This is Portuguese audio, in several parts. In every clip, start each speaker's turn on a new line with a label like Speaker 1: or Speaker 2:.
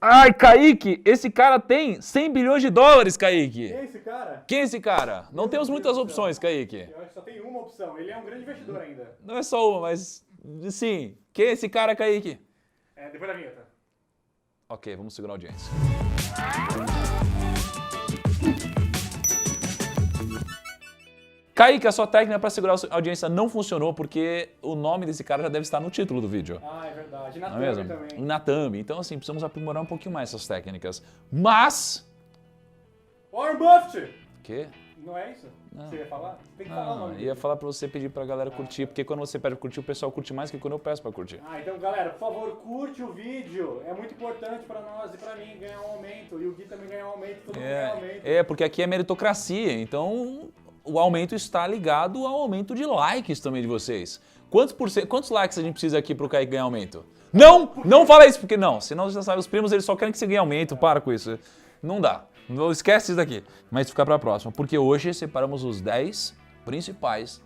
Speaker 1: Ai, Kaique, esse cara tem 100 bilhões de dólares, Kaique.
Speaker 2: Quem é esse cara?
Speaker 1: Quem é esse cara? Não temos muitas opções, Kaique.
Speaker 2: Eu acho que só tem uma opção. Ele é um grande investidor ainda.
Speaker 1: Não é só uma, mas sim. Quem é esse cara, Kaique?
Speaker 2: É, depois da vinheta.
Speaker 1: Ok, vamos segurar a audiência. Kaique, a sua técnica para segurar a audiência não funcionou porque o nome desse cara já deve estar no título do vídeo.
Speaker 2: Ah, é verdade. E na
Speaker 1: Não é mesmo?
Speaker 2: thumb também.
Speaker 1: Na thumb. Então, assim, precisamos aprimorar um pouquinho mais essas técnicas. Mas...
Speaker 2: Warren Buffett!
Speaker 1: Quê?
Speaker 2: Não é isso? Você ia falar? Você tem que falar o
Speaker 1: Não,
Speaker 2: nome
Speaker 1: ia
Speaker 2: dele.
Speaker 1: falar pra você pedir pra galera curtir, porque quando você pede pra curtir, o pessoal curte mais que quando eu peço pra curtir.
Speaker 2: Ah, então galera, por favor, curte o vídeo. É muito importante pra nós e pra mim ganhar um aumento. E o Gui também ganhar um aumento, todo mundo ganhar um aumento.
Speaker 1: Porque aqui é meritocracia, então o aumento está ligado ao aumento de likes também de vocês. Quantos likes a gente precisa aqui pro Kaique ganhar aumento? Não fala isso, porque não, senão você sabe, os primos eles só querem que você ganhe aumento, para com isso. Não dá, não esquece isso daqui. Mas fica pra próxima, porque hoje separamos os 10 principais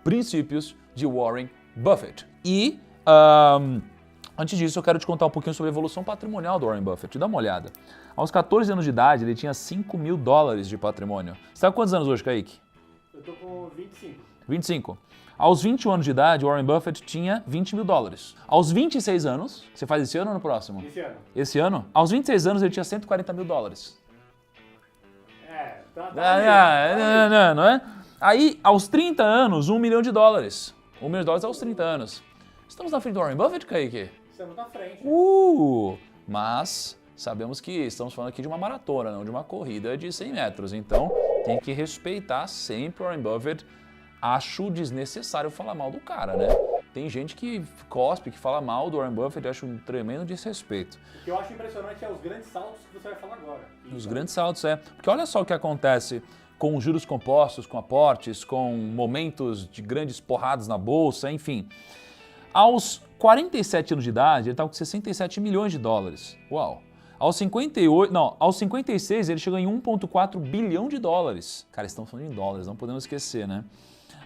Speaker 1: princípios de Warren Buffett. E antes disso, eu quero te contar um pouquinho sobre a evolução patrimonial do Warren Buffett. Dá uma olhada. Aos 14 anos de idade, ele tinha 5 mil dólares de patrimônio. Você tá com quantos anos hoje, Kaique?
Speaker 2: Eu tô com 25.
Speaker 1: 25. Aos 21 anos de idade, Warren Buffett tinha 20 mil dólares. Aos 26 anos, você faz esse ano ou no próximo?
Speaker 2: Esse ano.
Speaker 1: Esse ano? Aos 26 anos, ele tinha 140 mil dólares. Não é? Aí, aos 30 anos, 1 milhão de dólares. 1 milhão de dólares aos 30 anos. Estamos na frente do Warren Buffett, Kaique?
Speaker 2: Estamos na frente.
Speaker 1: Mas sabemos que estamos falando aqui de uma maratona, não de uma corrida de 100 metros. Então, tem que respeitar sempre o Warren Buffett. Acho desnecessário falar mal do cara, né? Tem gente que cospe, que fala mal do Warren Buffett, eu acho um tremendo desrespeito.
Speaker 2: O que eu acho impressionante é os grandes saltos que você vai falar agora.
Speaker 1: Os grandes saltos, Porque olha só o que acontece com juros compostos, com aportes, com momentos de grandes porradas na bolsa, enfim. Aos 47 anos de idade, ele estava com 67 milhões de dólares. Uau! Aos 56 ele chegou em 1,4 bilhão de dólares. Cara, estamos falando em dólares, não podemos esquecer, né?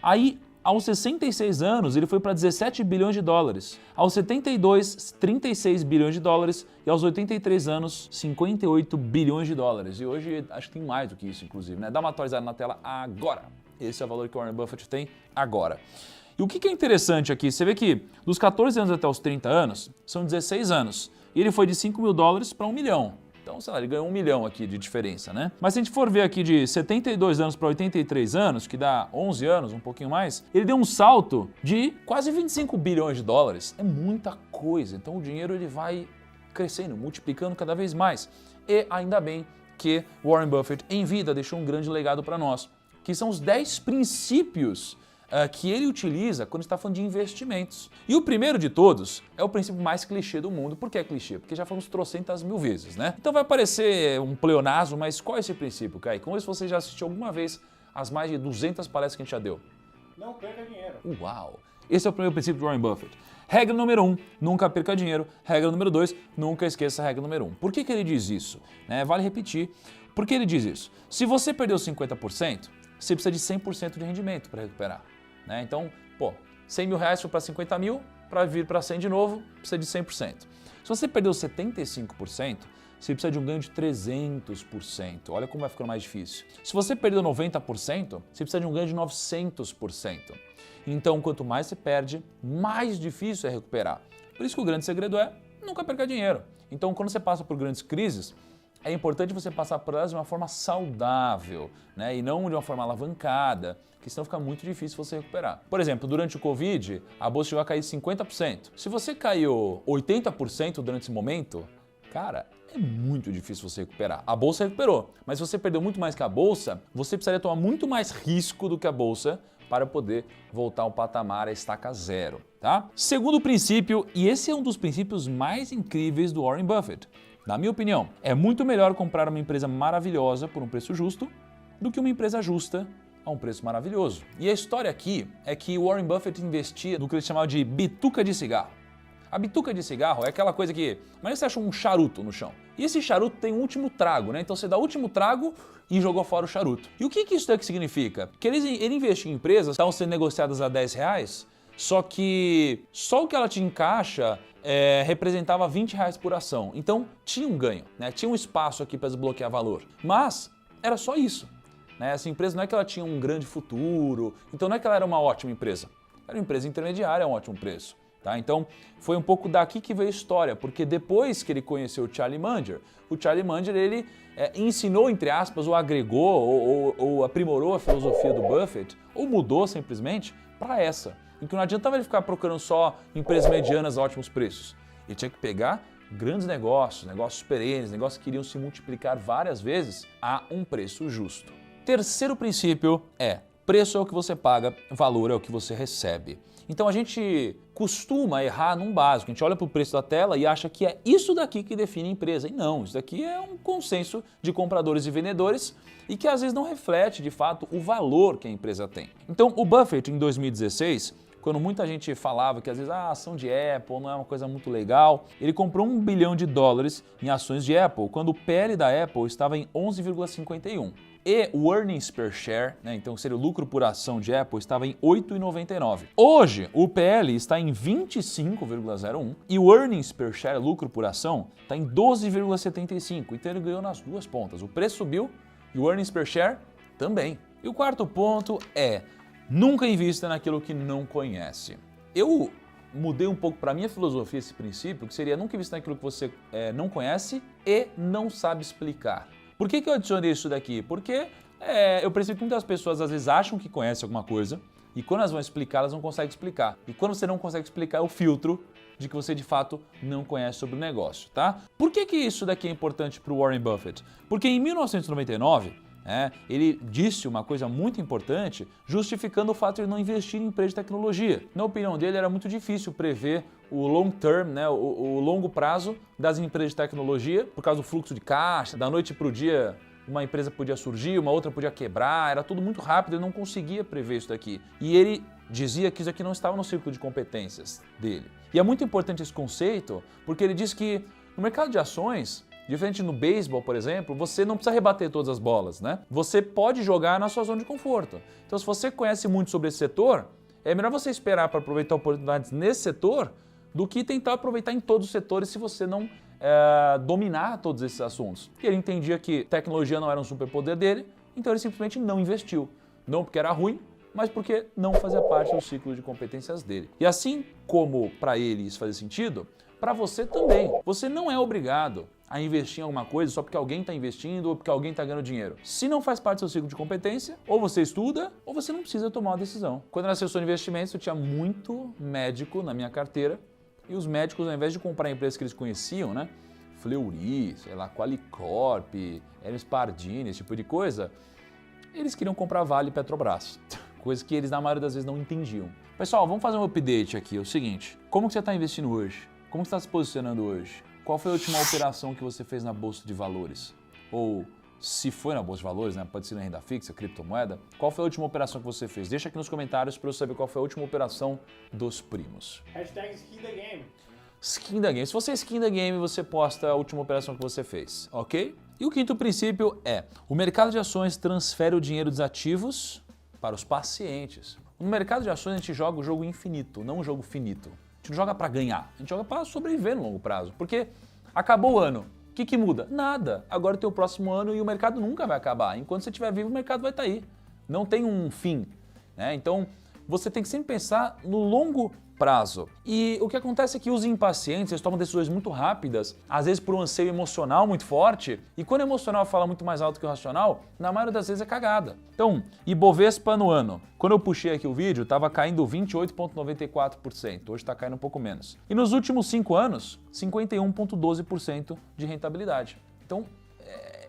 Speaker 1: Aí, aos 66 anos, ele foi para 17 bilhões de dólares. Aos 72, 36 bilhões de dólares. E aos 83 anos, 58 bilhões de dólares. E hoje, acho que tem mais do que isso, inclusive, né? Dá uma atualizada na tela agora. Esse é o valor que o Warren Buffett tem agora. E o que é interessante aqui? Você vê que dos 14 anos até os 30 anos, são 16 anos. E ele foi de 5 mil dólares para 1 milhão. Então, sei lá, ele ganhou 1 milhão aqui de diferença, né? Mas se a gente for ver aqui de 72 anos para 83 anos, que dá 11 anos, um pouquinho mais, ele deu um salto de quase 25 bilhões de dólares. É muita coisa. Então, o dinheiro ele vai crescendo, multiplicando cada vez mais. E ainda bem que Warren Buffett, em vida, deixou um grande legado para nós, que são os 10 princípios que ele utiliza quando está falando de investimentos. E o primeiro de todos é o princípio mais clichê do mundo. Por que é clichê? Porque já falamos trocentas mil vezes, né? Então vai parecer um pleonasmo, mas qual é esse princípio, Kaique? Como se você já assistiu alguma vez as mais de 200 palestras que a gente já deu.
Speaker 2: Não perca dinheiro.
Speaker 1: Uau! Esse é o primeiro princípio de Warren Buffett. Regra número 1, nunca perca dinheiro. Regra número 2, nunca esqueça a regra número 1. Por que ele diz isso? Vale repetir. Por que ele diz isso? Se você perdeu 50%, você precisa de 100% de rendimento para recuperar. Então, 100 mil reais foi para 50 mil, para vir para 100 de novo, precisa de 100%. Se você perdeu 75%, você precisa de um ganho de 300%. Olha como vai ficando mais difícil. Se você perdeu 90%, você precisa de um ganho de 900%. Então, quanto mais você perde, mais difícil é recuperar. Por isso que o grande segredo é nunca perca dinheiro. Então, quando você passa por grandes crises, é importante você passar por elas de uma forma saudável, e não de uma forma alavancada, porque senão fica muito difícil você recuperar. Por exemplo, durante o Covid, a bolsa chegou a cair 50%. Se você caiu 80% durante esse momento, cara, é muito difícil você recuperar. A bolsa recuperou, mas se você perdeu muito mais que a bolsa, você precisaria tomar muito mais risco do que a bolsa para poder voltar ao patamar, a estaca zero, tá? Segundo princípio, e esse é um dos princípios mais incríveis do Warren Buffett, na minha opinião, é muito melhor comprar uma empresa maravilhosa por um preço justo do que uma empresa justa a um preço maravilhoso. E a história aqui é que Warren Buffett investia no que ele chamava de bituca de cigarro. A bituca de cigarro é aquela coisa que... Imagina você acha um charuto no chão. E esse charuto tem um último trago, Então você dá o último trago e jogou fora o charuto. E o que isso daqui significa? Que ele investia em empresas que estavam sendo negociadas a R$10, só que só o que ela te encaixa representava R$20 por ação. Então tinha um ganho, né? Tinha um espaço aqui para desbloquear valor. Mas era só isso. Né? Essa empresa não é que ela tinha um grande futuro, então não é que ela era uma ótima empresa. Era uma empresa intermediária a um ótimo preço. Tá? Então foi um pouco daqui que veio a história, porque depois que ele conheceu o Charlie Munger, ele ensinou, entre aspas, ou agregou, ou aprimorou a filosofia do Buffett, ou mudou simplesmente para essa. Em que não adiantava ele ficar procurando só empresas medianas a ótimos preços. Ele tinha que pegar grandes negócios, negócios perenes, negócios que iriam se multiplicar várias vezes a um preço justo. Terceiro princípio é: preço é o que você paga, valor é o que você recebe. Então a gente costuma errar num básico, a gente olha para o preço da tela e acha que é isso daqui que define a empresa. E não, isso daqui é um consenso de compradores e vendedores e que às vezes não reflete de fato o valor que a empresa tem. Então o Buffett em 2016, quando muita gente falava que às vezes a ação de Apple não é uma coisa muito legal, ele comprou $1 bilhão em ações de Apple, quando o PL da Apple estava em 11,51. E o earnings per share, né, então seria o lucro por ação de Apple, estava em 8,99. Hoje, o PL está em 25,01 e o earnings per share, lucro por ação, está em 12,75. Então ele ganhou nas duas pontas. O preço subiu e o earnings per share também. E o quarto ponto é: nunca invista naquilo que não conhece. Eu mudei um pouco para a minha filosofia esse princípio, que seria nunca investir naquilo que você não conhece e não sabe explicar. Por que eu adicionei isso daqui? Porque eu percebo que muitas pessoas às vezes acham que conhecem alguma coisa e quando elas vão explicar, elas não conseguem explicar. E quando você não consegue explicar, é o filtro de que você de fato não conhece sobre o negócio, tá? Por que isso daqui é importante para o Warren Buffett? Porque em 1999, ele disse uma coisa muito importante, justificando o fato de não investir em empresas de tecnologia. Na opinião dele, era muito difícil prever o long term, né, o longo prazo das empresas de tecnologia, por causa do fluxo de caixa, da noite para o dia uma empresa podia surgir, uma outra podia quebrar, era tudo muito rápido, ele não conseguia prever isso daqui. E ele dizia que isso aqui não estava no círculo de competências dele. E é muito importante esse conceito, porque ele diz que no mercado de ações, diferente no beisebol, por exemplo, você não precisa rebater todas as bolas, né? Você pode jogar na sua zona de conforto. Então, se você conhece muito sobre esse setor, é melhor você esperar para aproveitar oportunidades nesse setor do que tentar aproveitar em todos os setores se você não dominar todos esses assuntos. E ele entendia que tecnologia não era um superpoder dele, então ele simplesmente não investiu. Não porque era ruim, mas porque não fazia parte do ciclo de competências dele. E assim como para ele isso fazia sentido, para você também. Você não é obrigado a investir em alguma coisa só porque alguém está investindo ou porque alguém está ganhando dinheiro. Se não faz parte do seu ciclo de competência, ou você estuda ou você não precisa tomar uma decisão. Quando eu era assessor de investimentos, eu tinha muito médico na minha carteira e os médicos, ao invés de comprar empresas que eles conheciam, né? Fleury, sei lá, Qualicorp, Hermes Pardini, esse tipo de coisa, eles queriam comprar Vale e Petrobras. Coisa que eles, na maioria das vezes, não entendiam. Pessoal, vamos fazer um update aqui. É o seguinte, como que você está investindo hoje? Como você está se posicionando hoje? Qual foi a última operação que você fez na Bolsa de Valores? Ou, se foi na Bolsa de Valores, né? Pode ser na renda fixa, criptomoeda. Qual foi a última operação que você fez? Deixa aqui nos comentários para eu saber qual foi a última operação dos primos.
Speaker 2: Hashtag Skin the Game.
Speaker 1: Skin the Game. Se você é Skin the Game, você posta a última operação que você fez, ok? E o quinto princípio é: o mercado de ações transfere o dinheiro dos ativos para os pacientes. No mercado de ações a gente joga o jogo infinito, não o jogo finito. A gente não joga para ganhar, a gente joga para sobreviver no longo prazo. Porque acabou o ano, o que muda? Nada. Agora tem o próximo ano e o mercado nunca vai acabar. Enquanto você estiver vivo, o mercado vai estar aí. Não tem um fim, né? Então você tem que sempre pensar no longo prazo. E o que acontece é que os impacientes, eles tomam decisões muito rápidas, às vezes por um anseio emocional muito forte, e quando o emocional fala muito mais alto que o racional, na maioria das vezes é cagada. Então, Ibovespa no ano. Quando eu puxei aqui o vídeo, estava caindo 28,94%, hoje está caindo um pouco menos. E nos últimos 5 anos, 51,12% de rentabilidade. Então,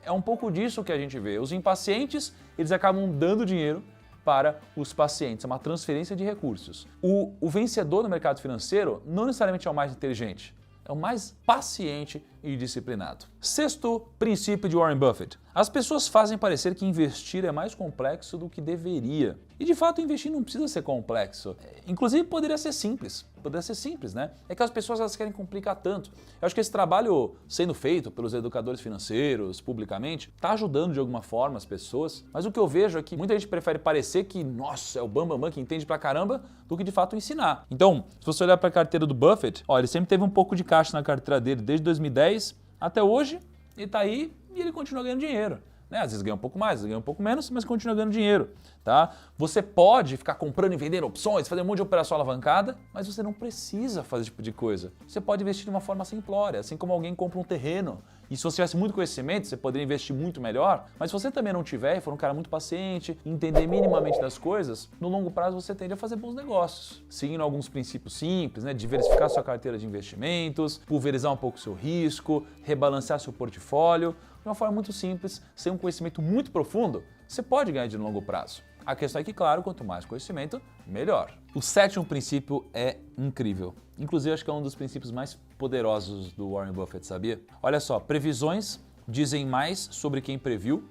Speaker 1: é um pouco disso que a gente vê. Os impacientes, eles acabam dando dinheiro para os pacientes, é uma transferência de recursos. O vencedor no mercado financeiro não necessariamente é o mais inteligente, é o mais paciente e disciplinado. Sexto princípio de Warren Buffett. As pessoas fazem parecer que investir é mais complexo do que deveria. E de fato investir não precisa ser complexo. Inclusive poderia ser simples. Poderia ser simples, né? É que as pessoas elas querem complicar tanto. Eu acho que esse trabalho sendo feito pelos educadores financeiros publicamente está ajudando de alguma forma as pessoas. Mas o que eu vejo é que muita gente prefere parecer que, nossa, é o bambambam que entende pra caramba, do que de fato ensinar. Então, se você olhar para a carteira do Buffett, ó, ele sempre teve um pouco de caixa na carteira dele desde 2010 até hoje, ele tá aí e ele continua ganhando dinheiro. Né? Às vezes ganha um pouco mais, às vezes ganha um pouco menos, mas continua ganhando dinheiro. Tá? Você pode ficar comprando e vendendo opções, fazer um monte de operação alavancada, mas você não precisa fazer esse tipo de coisa. Você pode investir de uma forma simplória, assim como alguém compra um terreno. E se você tivesse muito conhecimento, você poderia investir muito melhor. Mas se você também não tiver e for um cara muito paciente, entender minimamente das coisas, no longo prazo você tende a fazer bons negócios. Seguindo alguns princípios simples, né? Diversificar sua carteira de investimentos, pulverizar um pouco o seu risco, rebalancear seu portfólio. De uma forma muito simples, sem um conhecimento muito profundo, você pode ganhar dinheiro no longo prazo. A questão é que, claro, quanto mais conhecimento, melhor. O sétimo princípio é incrível. Inclusive, acho que é um dos princípios mais poderosos do Warren Buffett, sabia? Olha só, previsões dizem mais sobre quem previu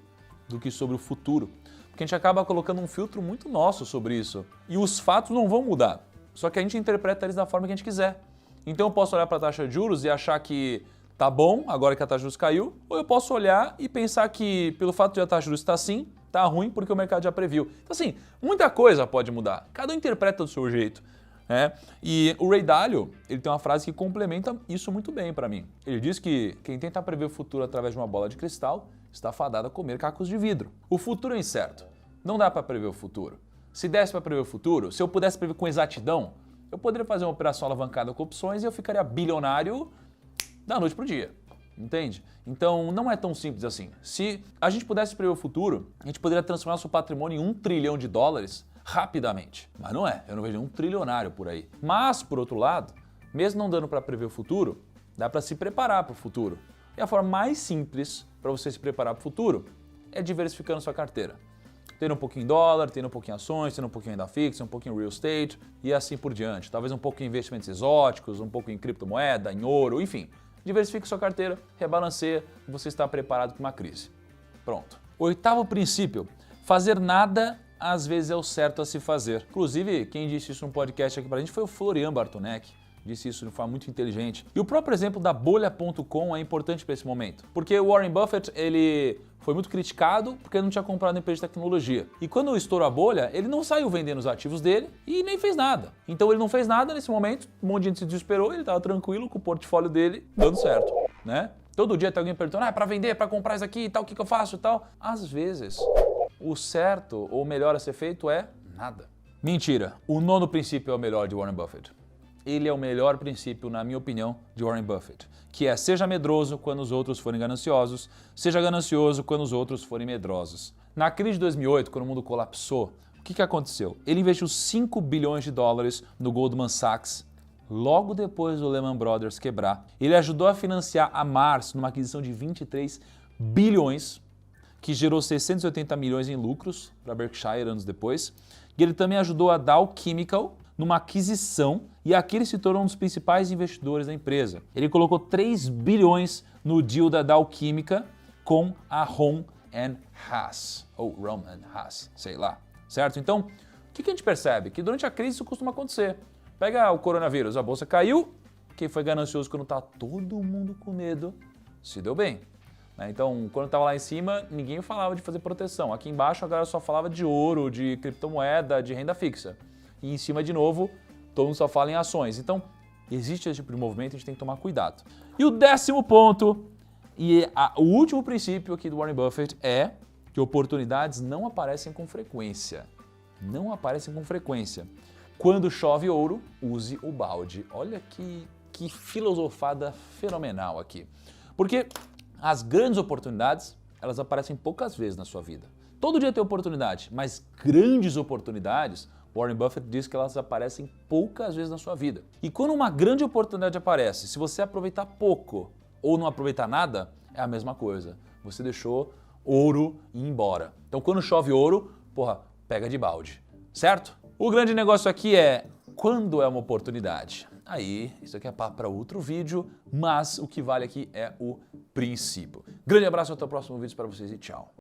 Speaker 1: do que sobre o futuro. Porque a gente acaba colocando um filtro muito nosso sobre isso. E os fatos não vão mudar. Só que a gente interpreta eles da forma que a gente quiser. Então eu posso olhar para a taxa de juros e achar que tá bom, agora que a taxa de juros caiu, ou eu posso olhar e pensar que pelo fato de a taxa de juros estar assim, tá ruim porque o mercado já previu. Então assim, muita coisa pode mudar, cada um interpreta do seu jeito. Né? E o Ray Dalio, ele tem uma frase que complementa isso muito bem para mim. Ele diz que quem tenta prever o futuro através de uma bola de cristal está fadado a comer cacos de vidro. O futuro é incerto, não dá para prever o futuro. Se desse para prever o futuro, se eu pudesse prever com exatidão, eu poderia fazer uma operação alavancada com opções e eu ficaria bilionário da noite pro dia, entende? Então não é tão simples assim. Se a gente pudesse prever o futuro, a gente poderia transformar seu patrimônio em $1 trilhão rapidamente. Mas não é, eu não vejo nenhum trilionário por aí. Mas, por outro lado, mesmo não dando para prever o futuro, dá para se preparar para o futuro. E a forma mais simples para você se preparar para o futuro é diversificando sua carteira. Tendo um pouquinho em dólar, tendo um pouquinho em ações, tendo um pouquinho em renda fixa, um pouquinho em real estate e assim por diante. Talvez um pouco em investimentos exóticos, um pouco em criptomoeda, em ouro, enfim. Diversifique sua carteira, rebalanceia e você está preparado para uma crise. Pronto. Oitavo princípio, fazer nada às vezes é o certo a se fazer. Inclusive, quem disse isso no podcast aqui pra gente foi o Florian Bartonek. Disse isso de forma muito inteligente. E o próprio exemplo da bolha.com é importante para esse momento. Porque o Warren Buffett, ele foi muito criticado porque ele não tinha comprado empresa de tecnologia. E quando estourou a bolha, ele não saiu vendendo os ativos dele e nem fez nada. Então ele não fez nada nesse momento, um monte de gente se desesperou, ele estava tranquilo com o portfólio dele dando certo, né? Todo dia tem alguém perguntando, é para vender, é para comprar isso aqui e tal, o que eu faço e tal. Às vezes, o certo ou melhor a ser feito é nada. Mentira, o nono princípio é o melhor de Warren Buffett. Ele é o melhor princípio, na minha opinião, de Warren Buffett, que é seja medroso quando os outros forem gananciosos, seja ganancioso quando os outros forem medrosos. Na crise de 2008, quando o mundo colapsou, o que aconteceu? Ele investiu $5 bilhões no Goldman Sachs, logo depois do Lehman Brothers quebrar. Ele ajudou a financiar a Mars numa aquisição de 23 bilhões, que gerou 680 milhões em lucros para Berkshire anos depois. E ele também ajudou a Dow Chemical numa aquisição e aqui ele se tornou um dos principais investidores da empresa. Ele colocou 3 bilhões no deal da Dow Chemical com a Rom Haas, ou Rom Haas, sei lá, certo? Então, o que a gente percebe? Que durante a crise isso costuma acontecer. Pega o coronavírus, a bolsa caiu, quem foi ganancioso quando está todo mundo com medo, se deu bem. Então, quando estava lá em cima, ninguém falava de fazer proteção. Aqui embaixo, a galera só falava de ouro, de criptomoeda, de renda fixa. E em cima, de novo, todo mundo só fala em ações. Então, existe esse tipo de movimento, a gente tem que tomar cuidado. E o 10º ponto, o último princípio aqui do Warren Buffett é que oportunidades não aparecem com frequência. Não aparecem com frequência. Quando chove ouro, use o balde. Olha que filosofada fenomenal aqui. Porque as grandes oportunidades, elas aparecem poucas vezes na sua vida. Todo dia tem oportunidade, mas grandes oportunidades, Warren Buffett diz que elas aparecem poucas vezes na sua vida. E quando uma grande oportunidade aparece, se você aproveitar pouco ou não aproveitar nada, é a mesma coisa. Você deixou ouro ir embora. Então quando chove ouro, pega de balde, certo? O grande negócio aqui é, quando é uma oportunidade? aí isso aqui é papo para outro vídeo, mas o que vale aqui é o princípio. Grande abraço, até o próximo vídeo para vocês e tchau.